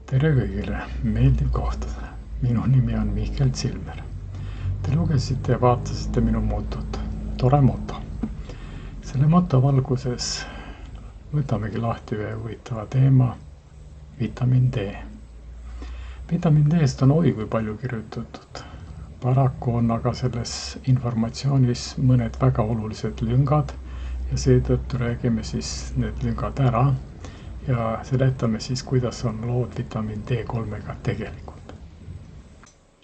Tere kõigile, meeldiv kohtuda. Minu nimi on Mihkel Zilmer. Te lugesite ja vaatasite minu motot. Tore moto. Selle moto valguses võtamegi lahti ühe huvitava teema, vitamiin D. Vitamiin D-st on oi kui palju kirjutatud. Paraku on aga selles informatsioonis mõned väga olulised lüngad ja seetõttu räägime siis need lüngad ära ja seletame siis, kuidas on lood vitamiin D3-ga tegelikult.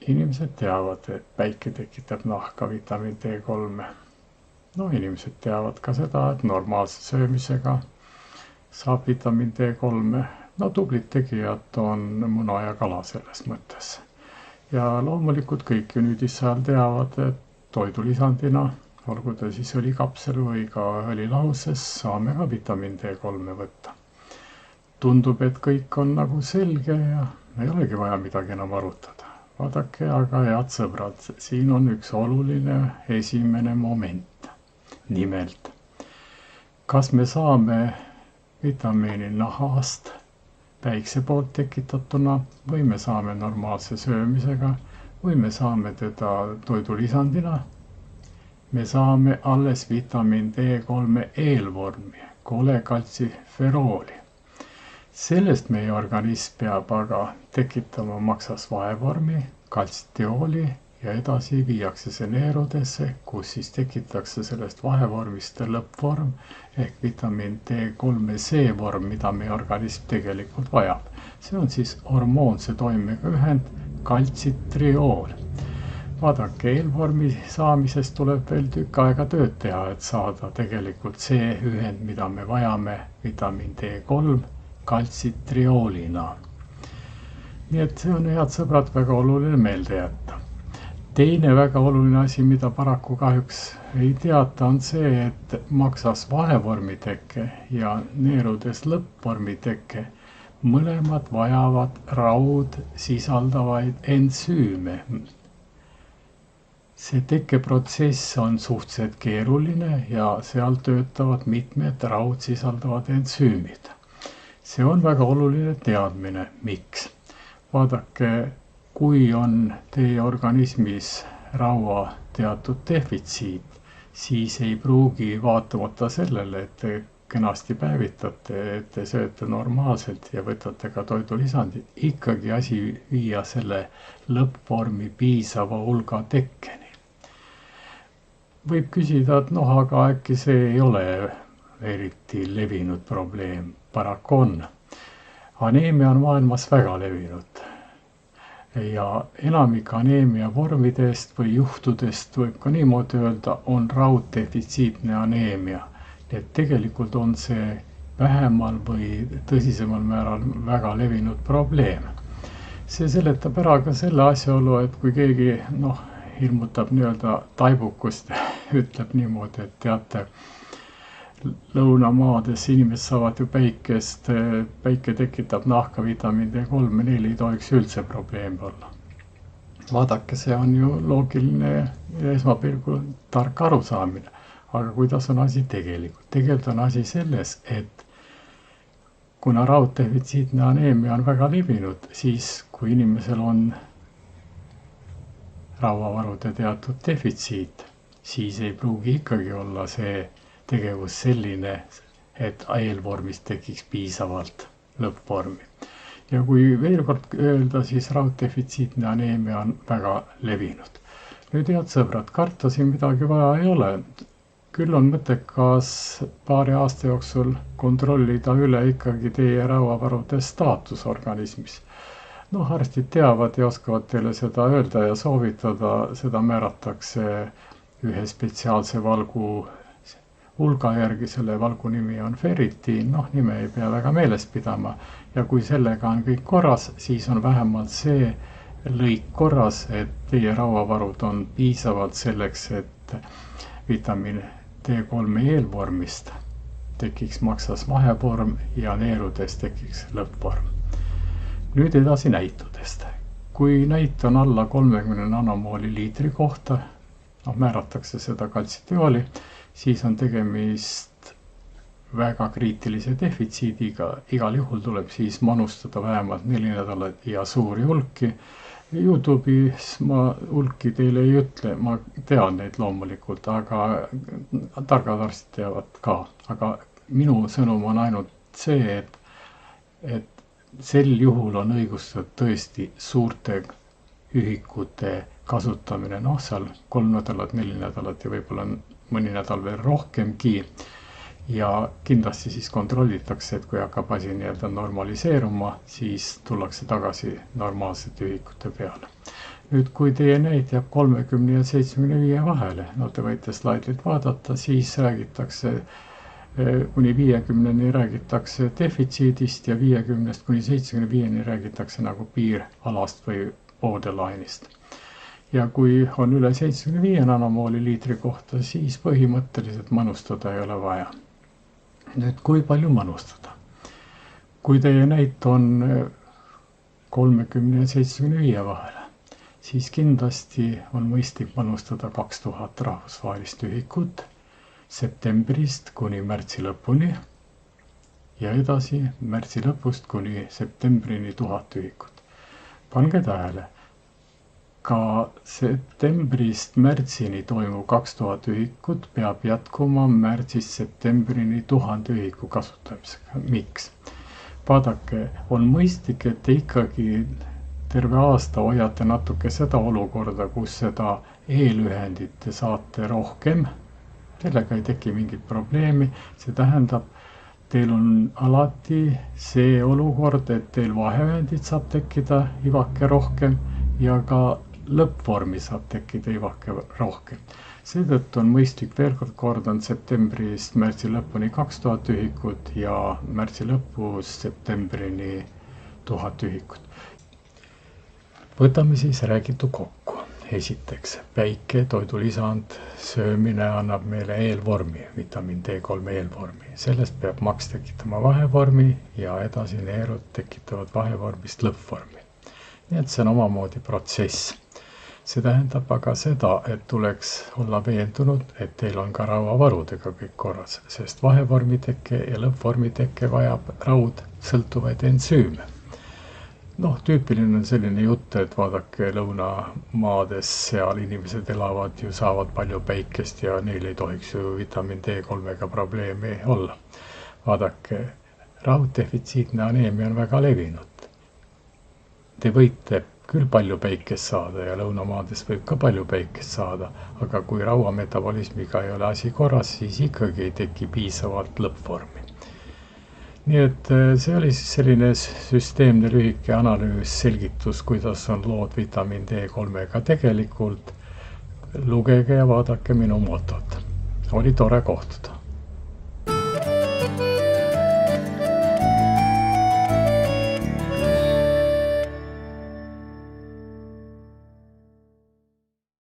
Inimesed teavad, et päike tekitab nahka vitamiin D3. Inimesed teavad ka seda, et normaalse söömisega saab vitamiin D3. Tublid tegijad on muna ja kala selles mõttes. Ja loomulikult kõik ju nüüdisajal teavad, et toidulisandina, olgu ta siis õlikapsel või ka õlilahuses, saame ka vitamiin D3 võtta. Tundub, et kõik on nagu selge ja ei olegi vaja midagi enam arutada. Vaadake, aga head sõbrad, siin on üks oluline esimene moment. Nimelt, kas me saame vitamiini nahast päikse poolt tekitatuna või me saame normaalse söömisega või me saame teda toidulisandina? Me saame alles vitamiin D3 eelvormi, kolekaltsiferooli. Sellest meie organism peab aga tekitama maksas vahevormi, kaltsitiooli ja edasi viiakse see neerudesse, kus siis tekitakse sellest vahevormist lõppvorm ehk vitamiin D3C vorm, mida meie organism tegelikult vajab. See on siis hormoonse toimega ühend kaltsitriool. Vaadake, eelvormi saamisest tuleb veel tükk aega tööd teha, et saada tegelikult see ühend, mida me vajame, vitamiin D3 kaltsitrioolina. Nii et see on, head sõbrad, väga oluline meelde jätta. Teine väga oluline asi, mida paraku kahjuks ei teata, on see, et maksas vahevormi teke ja neerudes lõppvormi teke mõlemad vajavad raud sisaldavaid entsüüme. See tekkeprotsess on suhteliselt keeruline ja seal töötavad mitmed raud sisaldavad entsüümid. See on väga oluline teadmine. Miks? Vaadake, kui on teie organismis raua teatud defitsiit, siis ei pruugi vaatamata sellele, et te kenasti päevitate, et te sööte normaalselt ja võtate ka toidulisandid, ikkagi asi viia selle lõppvormi piisava hulga tekkeni. Võib küsida, et aga äkki see ei ole eriti levinud probleem. Paraku on. Aneemia on maailmas väga levinud ja enamik aneemia vormidest või juhtudest, võib ka niimoodi öelda, on rauddefitsiitne aneemia. Et tegelikult on see vähemal või tõsisemal määral väga levinud probleem. See seletab ära ka selle asjaolu, et kui keegi hirmutab taibukust, ütleb niimoodi, et teate, lõunamaades inimesed saavad ju päikest, päike tekitab nahka vitamiin D3, neil ei tohiks üldse probleem olla. Vaadake, see on ju loogiline ja esmapilgul tark arusaamine. Aga kuidas on asi tegelikult? Tegelikult on asi selles, et kuna rauddefitsiitne aneemia on väga levinud, siis kui inimesel on rauavarude teatud defitsiit, siis ei pruugi ikkagi olla see tegevus selline, et eelvormist tekiks piisavalt lõppvormi. Ja kui veel kord öelda, siis rauddefitsiitne aneemia on väga levinud. Nüüd, head sõbrad, karta siin midagi vaja ei ole. Küll on mõttekas paari aasta jooksul kontrollida üle ikkagi teie rauavarude staatus organismis. Arstid teavad ja oskavad teile seda öelda ja soovitada, seda määratakse ühe spetsiaalse valgu hulga järgi, selle valgu nimi on ferritiin, nime ei pea väga meeles pidama. Ja kui sellega on kõik korras, siis on vähemalt see lõik korras, et teie rauavarud on piisavalt selleks, et vitamiin D3 eelvormist tekiks maksas vahevorm ja neerudes tekiks lõppvorm. Nüüd edasi näitudest. Kui näit on alla 30 nanomooli liitri kohta, määratakse seda kaltsitiooli, siis on tegemist väga kriitilise defitsiidiga, igal juhul tuleb siis manustada vähemalt 4 nädalat ja suuri hulki. YouTube'is ma hulki teile ei ütle, ma tean neid loomulikult, aga targad arstid teavad ka. Aga minu sõnum on ainult see, et sel juhul on õigustatud tõesti suurte ühikute kasutamine, seal 3 nädalat, 4 nädalat ja võib-olla mõni nädal veel rohkemgi. Ja kindlasti siis kontrollitakse, et kui hakkab asi nii-öelda normaliseeruma, siis tullakse tagasi normaalsete ühikute peale. Nüüd, kui teie näit jääb 30 ja 75 vahele, te võite slaidit vaadata, siis räägitakse kuni 50-ni räägitakse defitsiidist ja 50-st kuni 75-ni räägitakse nagu piiralast või borderline'ist. Ja kui on üle 75 nanomooli liitri kohta, siis põhimõtteliselt manustada ei ole vaja. Nüüd, kui palju manustada? Kui teie näit on 30 ja 75 vahele, siis kindlasti on mõistlik manustada 2000 rahvusvahelist ühikut septembrist kuni märtsi lõpuni ja edasi märtsi lõpust kuni septembrini 1000 ühikut. Pange tähele, ka septembrist märtsini toimuv 2000 ühikut peab jätkuma märtsist septembrini 1000 ühiku kasutamisega. Miks? Vaadake, on mõistlik, et te ikkagi terve aasta hoiate natuke seda olukorda, kus seda e-lühendit te saate rohkem. Sellega ei teki mingit probleemi. See tähendab, teil on alati see olukord, et teil vaheühendid saab tekkida ivake rohkem ja ka lõppvormi saab tekkida ivake rohkem. Seetõttu on mõistlik, veel kord kordan, septembrist märtsi lõpuni 2000 ühikut ja märtsi lõpus septembrini 1000 ühikut. Võtame siis räägitu kokku. Esiteks, päike, toidulisand, söömine annab meile eelvormi, vitamiin D3 eelvormi. Sellest peab maks tekitama vahevormi ja edasi neerud tekitavad vahevormist lõppvormi. Nii et see on omamoodi protsess. See tähendab aga seda, et tuleks olla veendunud, et teil on ka rauavarudega kõik korras, sest vahevormiteke ja lõppvormiteke vajab raud sõltuvaid ensüüme. Tüüpiline on selline jutt, et vaadake lõunamaades, seal inimesed elavad ju, saavad palju päikest ja neil ei tohiks ju vitamiin D3-ga probleemi olla. Vaadake, rauddefitsiitne aneemia on väga levinud. Te võite küll palju päikest saada ja lõunamaades võib ka palju päikest saada, aga kui rauametabolismiga ei ole asi korras, siis ikkagi ei teki piisavalt lõppvormi. Nii et see oli siis selline süsteemne lühike analüüs, selgitus, kuidas on lood vitamiin D3-ga tegelikult. Lugege ja vaadake minu motot. Oli tore kohtuda.